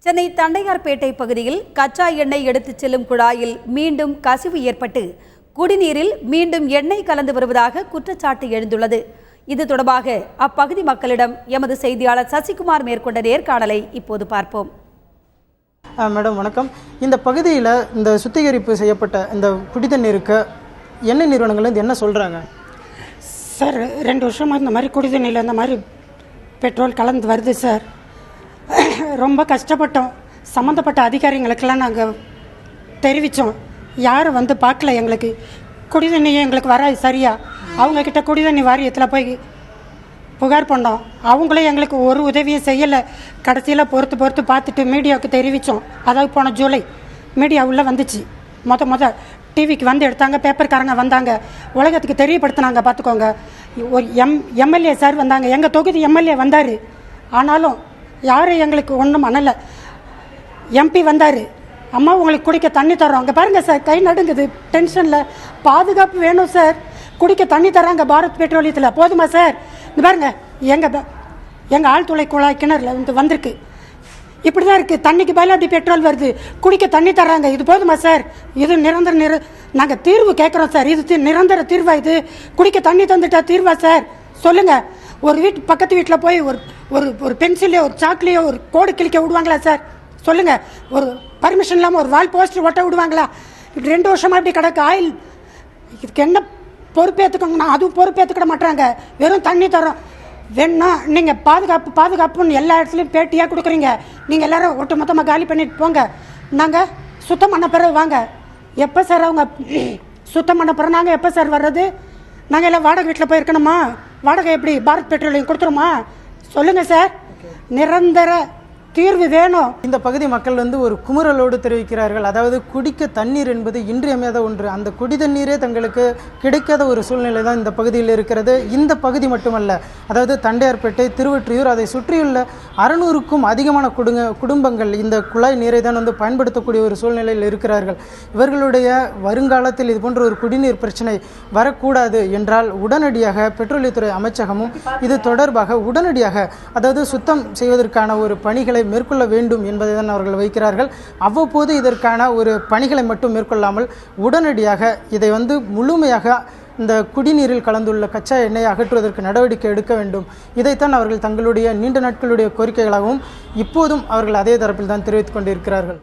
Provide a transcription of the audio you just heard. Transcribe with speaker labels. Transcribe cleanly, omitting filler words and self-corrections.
Speaker 1: சென்னை தண்டையார்பேட்டை பகுதியில் கச்சா எண்ணெய் எடுத்துச் செல்லும் குழாயில் மீண்டும் கசிவு ஏற்பட்டு குடிநீரில் மீண்டும் எண்ணெய் கலந்து வருவதாக குற்றச்சாட்டு எழுந்துள்ளது. இது தொடர்பாக அப்பகுதி மக்களிடம் எமது செய்தியாளர் சசிகுமார் மேற்கொண்ட நேர்காணலை இப்போது பார்ப்போம்.
Speaker 2: மேடம் வணக்கம். இந்த பகுதியில் இந்த சுத்திகரிப்பு செய்யப்பட்ட இந்த குடிதண்ணீருக்கு எண்ணெய் நிறுவனங்கள் என்ன சொல்கிறாங்க?
Speaker 3: சார் 2 வருஷமாக இந்த மாதிரி குடிதண்ணியில் இந்த மாதிரி பெட்ரோல் கலந்து வருது சார். ரொம்ப கஷ்டப்பட்டோம். சம்மந்தப்பட்ட அதிகாரிகளுக்கெல்லாம் நாங்கள் தெரிவித்தோம். யாரும் வந்து பார்க்கல. எங்களுக்கு குடிதண்ணியே எங்களுக்கு வராது சரியா. அவங்கக்கிட்ட குடிதண்ணி வாரியத்தில் போய் புகார் பண்ணோம். அவங்களும் எங்களுக்கு ஒரு உதவியும் செய்யலை. கடைசியில் பொறுத்து பார்த்துட்டு மீடியாவுக்கு தெரிவித்தோம். அதாவது போன ஜூலை மீடியா உள்ளே வந்துச்சு. மொத டிவிக்கு வந்து எடுத்தாங்க. பேப்பர்காரங்க வந்தாங்க, உலகத்துக்கு தெரியப்படுத்தினாங்க. பார்த்துக்கோங்க. ஒரு எம்எல்ஏ சார் வந்தாங்க, எங்கள் தொகுதி எம்எல்ஏ வந்தார். ஆனாலும் யாரும் எங்களுக்கு ஒன்றும் பண்ணலை. எம்பி வந்தார், அம்மா உங்களுக்கு குடிக்க தண்ணி தரோம். அங்கே பாருங்கள் சார், கை நடுங்குது டென்ஷனில். பாதுகாப்பு வேணும் சார். குடிக்க தண்ணி தராங்க பாரத் பெட்ரோலியத்தில். போதுமா சார்? இந்த பாருங்கள், எங்கள் ஆழ்துளை குழாய் கிணறுல வந்திருக்கு. இப்படி தான் இருக்குது. தண்ணிக்கு பதிலாக அப்படி பெட்ரோல் வருது. குடிக்க தண்ணி தர்றாங்க. இது போதுமா சார்? இது நிரந்தர நாங்கள் தீர்வு கேட்குறோம் சார். இது நிரந்தர தீர்வா? இது குடிக்க தண்ணி தந்துட்டா தீர்வா சார்? சொல்லுங்கள். ஒரு பக்கத்து வீட்டில் போய் ஒரு பென்சிலையோ ஒரு சாக்லேயோ ஒரு கோடு கிழிக்க விடுவாங்களா சார்? சொல்லுங்கள். ஒரு பர்மிஷன் இல்லாமல் ஒரு வால் போஸ்டர் ஒட்ட விடுவாங்களா? 2 வருஷமாக இப்படி கிடக்கு. ஆயில் இதுக்கு என்ன பொறுப்பேற்றுக்கோங்கண்ணா? அதுவும் பொறுப்பேற்றுக்கிட மாட்டாங்க. வெறும் தண்ணி தரோம். வேணுன்னா நீங்கள் பாதுகாப்புன்னு எல்லா இடத்துலையும் பேட்டியாக கொடுக்குறீங்க. நீங்கள் எல்லோரும் ஒட்டு மொத்தமாக காலி பண்ணிட்டு போங்க. நாங்கள் சுத்தம் பண்ண பிறகு வாங்க. எப்போ சார் அவங்க சுத்தம் பண்ண பிறகு நாங்கள் எப்போ சார் வர்றது? நாங்கள் எல்லாம் வாடகை வீட்டில் போயிருக்கணுமா? வாடகை எப்படி பாரத் பெட்ரோலியம் கொடுத்துருமா? சொல்லுங்கள் சார். நிரந்தர தீர்வு வேணும்.
Speaker 2: இந்த பகுதி மக்கள் ஒரு குமுறலோடு தெரிவிக்கிறார்கள். அதாவது குடிக்க தண்ணீர் என்பது இன்றியமையாத ஒன்று. அந்த குடி தண்ணீரே தங்களுக்கு கிடைக்காத ஒரு சூழ்நிலை தான் இந்த பகுதியில் இருக்கிறது. இந்த பகுதி மட்டுமல்ல, அதாவது தண்டையார்பேட்டை, திருவொற்றியூர், அதை சுற்றியுள்ள 600க்கும் அதிகமான குடும்பங்கள் இந்த குழாய் நீரை தான் பயன்படுத்தக்கூடிய ஒரு சூழ்நிலையில் இருக்கிறார்கள். இவர்களுடைய வருங்காலத்தில் இது போன்ற ஒரு குடிநீர் பிரச்சனை வரக்கூடாது என்றால் உடனடியாக பெட்ரோலியத்துறை அமைச்சகமும் இது தொடர்பாக உடனடியாக அதாவது சுத்தம் செய்வதற்கான ஒரு பணிகளை மேற்கொள்ள வேண்டும் என்பதை தான் அவர்கள் வைக்கிறார்கள். அவ்வப்போது இதற்கான ஒரு பணிகளை மட்டும் மேற்கொள்ளாமல் உடனடியாக இதை முழுமையாக இந்த குடிநீரில் கலந்துள்ள கச்சா எண்ணெயை அகற்றுவதற்கு நடவடிக்கை எடுக்க வேண்டும். இதைத்தான் அவர்கள் தங்களுடைய நீண்ட நாட்களுடைய கோரிக்கைகளாகவும் இப்போதும் அவர்கள் அதே தரப்பில் தான் தெரிவித்துக் கொண்டிருக்கிறார்கள்.